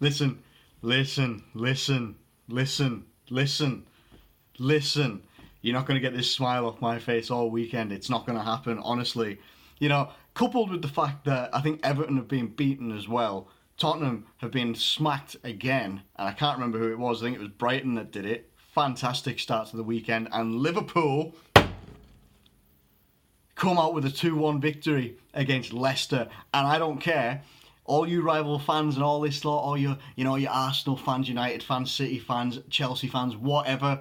Listen, listen, listen, listen, listen, listen. You're not going to get this smile off my face all weekend. It's not going to happen, honestly. Coupled with the fact that I think Everton have been beaten as well, Tottenham have been smacked again, and I can't remember who it was. I think it was Brighton that did it. Fantastic start to the weekend, and Liverpool come out with a 2-1 victory against Leicester, and I don't care. All you rival fans and all this lot, all your Arsenal fans, United fans, City fans, Chelsea fans, whatever.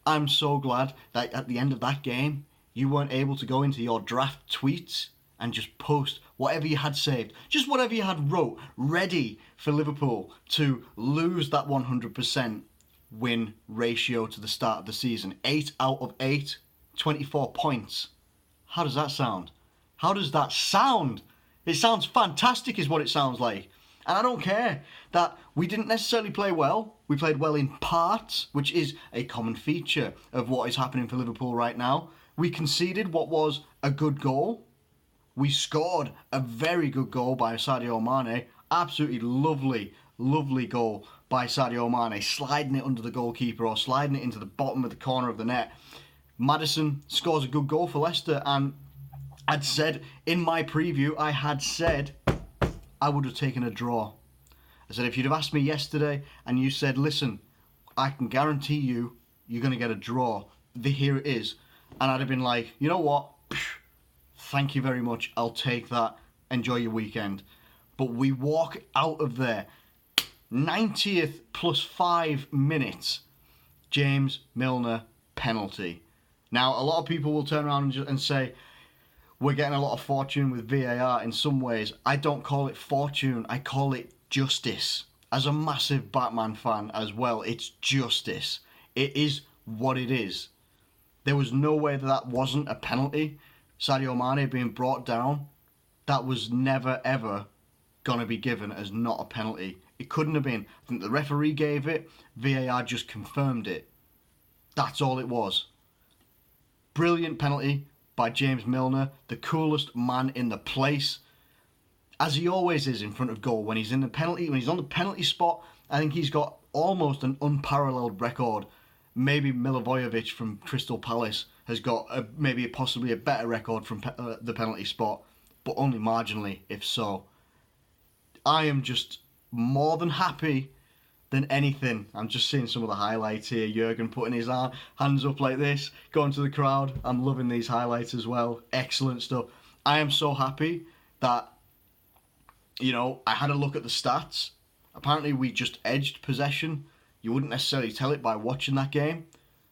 I'm so glad that at the end of that game, you weren't able to go into your draft tweets and just post whatever you had saved, just whatever you had wrote, ready for Liverpool to lose that 100% win ratio to the start of the season. 8 out of 8, 24 points. How does that sound? How does that sound? It sounds fantastic is what it sounds like. And I don't care that we didn't necessarily play well. We played well in parts, which is a common feature of what is happening for Liverpool right now. We conceded what was a good goal. We scored a very good goal by Sadio Mane. Absolutely lovely, lovely goal by Sadio Mane. Sliding it under the goalkeeper or sliding it into the bottom of the corner of the net. Maddison scores a good goal for Leicester, and I'd said in my preview, I had said I would have taken a draw. I said, if you'd have asked me yesterday and you said, listen, I can guarantee you're going to get a draw. Here it is. And I'd have been like, you know what? Thank you very much. I'll take that. Enjoy your weekend. But we walk out of there. 90th plus 5 minutes. James Milner penalty. Now, a lot of people will turn around and say, we're getting a lot of fortune with VAR in some ways. I don't call it fortune. I call it justice. As a massive Batman fan as well, it's justice. It is what it is. There was no way that wasn't a penalty. Sadio Mane being brought down, that was never ever going to be given as not a penalty. It couldn't have been. I think the referee gave it. VAR just confirmed it. That's all it was. Brilliant penalty by James Milner, the coolest man in the place, as he always is in front of goal. When he's on the penalty spot, I think he's got almost an unparalleled record. Maybe Milivojevic from Crystal Palace has got possibly a better record from the penalty spot, but only marginally, if so. I am just more than happy than anything. I'm just seeing some of the highlights here. Jurgen putting his hands up like this, going to the crowd. I'm loving these highlights as well. Excellent stuff. I am so happy that, I had a look at the stats. Apparently we just edged possession. You wouldn't necessarily tell it by watching that game.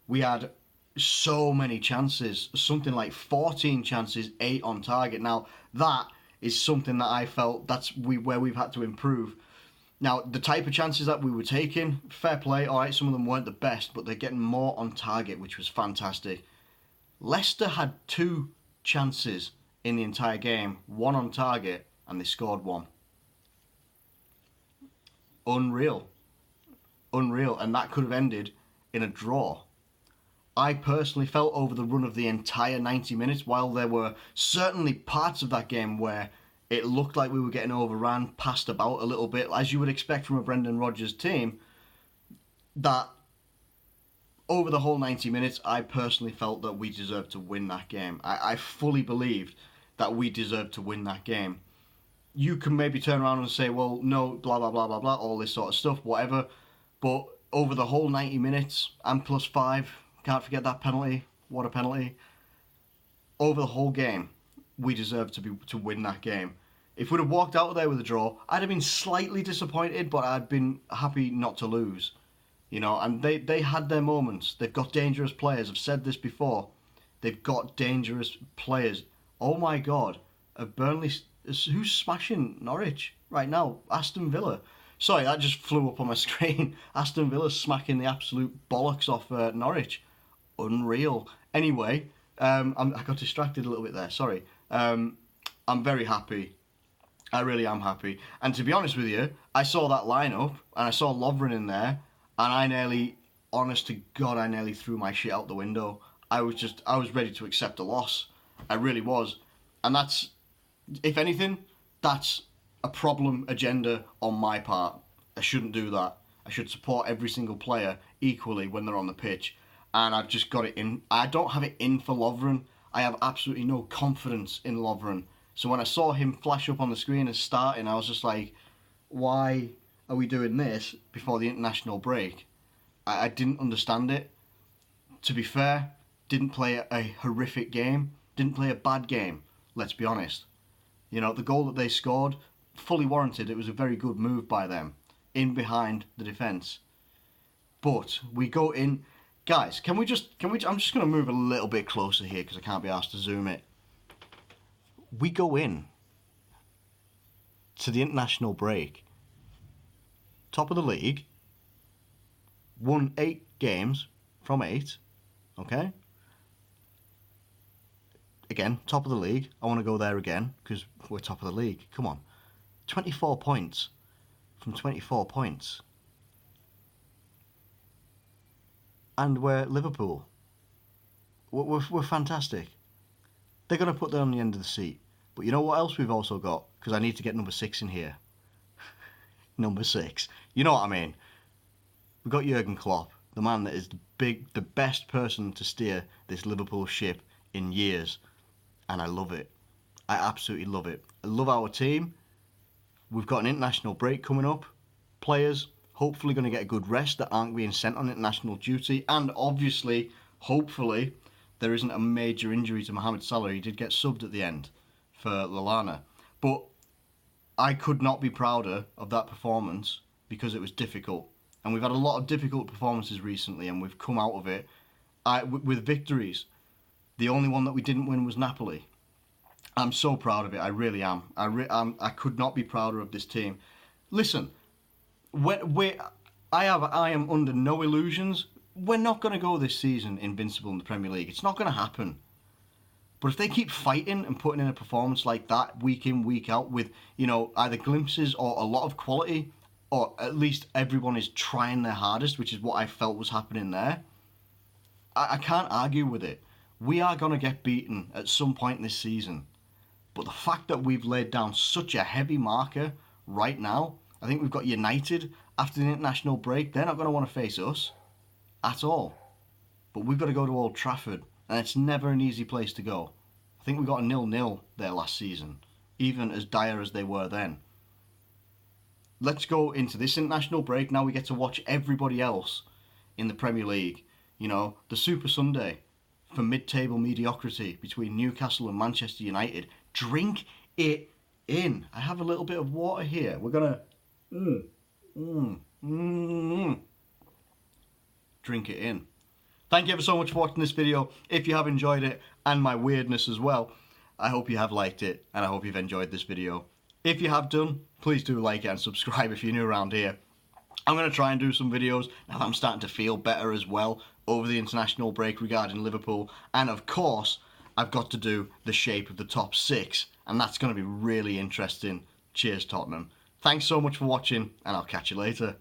We had so many chances, something like 14 chances, 8 on target. Now, that is something that I felt where we've had to improve. Now, the type of chances that we were taking, fair play, all right, some of them weren't the best, but they're getting more on target, which was fantastic. Leicester had 2 chances in the entire game, 1 on target, and they scored 1. Unreal. And that could have ended in a draw. I personally felt over the run of the entire 90 minutes, while there were certainly parts of that game where it looked like we were getting overran, passed about a little bit, as you would expect from a Brendan Rodgers team, that over the whole 90 minutes, I personally felt that we deserved to win that game. I fully believed that we deserved to win that game. You can maybe turn around and say, well, no, blah, blah, blah, blah, blah, all this sort of stuff, whatever. But over the whole 90 minutes, and plus 5, can't forget that penalty. What a penalty. Over the whole game, we deserved to win that game. If we'd have walked out of there with a draw, I'd have been slightly disappointed, but I'd been happy not to lose. And they had their moments. They've got dangerous players. I've said this before. They've got dangerous players. Oh my God. Burnley, who's smashing Norwich right now? Aston Villa. Sorry, that just flew up on my screen. Aston Villa smacking the absolute bollocks off Norwich. Unreal. Anyway, I got distracted a little bit there. Sorry. I'm very happy. I really am happy. And to be honest with you, I saw that lineup and I saw Lovren in there, and honest to God, I nearly threw my shit out the window. I was ready to accept a loss. I really was. And that's, if anything, that's a problem agenda on my part. I shouldn't do that. I should support every single player equally when they're on the pitch. And I've just got it in. I don't have it in for Lovren. I have absolutely no confidence in Lovren. So when I saw him flash up on the screen as starting, I was just like, why are we doing this before the international break? I didn't understand it. To be fair, didn't play a horrific game. Didn't play a bad game, let's be honest. You know, the goal that they scored, fully warranted. It was a very good move by them, in behind the defence. But we go in, guys. I'm just going to move a little bit closer here because I can't be asked to zoom it. We go in to the international break, top of the league, won 8 games from 8, okay? Again, top of the league. I want to go there again because we're top of the league. Come on. 24 points from 24 points. And we're Liverpool. We're fantastic. They're going to put that on the end of the seat. But you know what else we've also got? Because I need to get number 6 in here. Number 6. You know what I mean. We've got Jurgen Klopp, the man that is the best person to steer this Liverpool ship in years. And I love it. I absolutely love it. I love our team. We've got an international break coming up. Players hopefully going to get a good rest that aren't being sent on international duty. And obviously, hopefully, there isn't a major injury to Mohamed Salah. He did get subbed at the end for Lallana. But I could not be prouder of that performance because it was difficult. And we've had a lot of difficult performances recently and we've come out of it with victories. The only one that we didn't win was Napoli. I'm so proud of it. I really am. I could not be prouder of this team. Listen, I am under no illusions. We're not going to go this season invincible in the Premier League. It's not going to happen. But if they keep fighting and putting in a performance like that week in, week out with, you know, either glimpses or a lot of quality, or at least everyone is trying their hardest, which is what I felt was happening there, I can't argue with it. We are going to get beaten at some point this season. But the fact that we've laid down such a heavy marker right now, I think we've got United after the international break. They're not going to want to face us at all. But we've got to go to Old Trafford, and it's never an easy place to go. I think we got a 0-0 there last season, even as dire as they were then. Let's go into this international break. Now we get to watch everybody else in the Premier League. You know, the Super Sunday for mid-table mediocrity between Newcastle and Manchester United. Drink it in. I have a little bit of water here. We're going to drink it in. Thank you ever so much for watching this video. If you have enjoyed it, and my weirdness as well, I hope you have liked it, and I hope you've enjoyed this video. If you have done, please do like it and subscribe if you're new around here. I'm going to try and do some videos now that I'm starting to feel better as well over the international break regarding Liverpool. And of course, I've got to do the shape of the top 6, and that's going to be really interesting. Cheers, Tottenham. Thanks so much for watching, and I'll catch you later.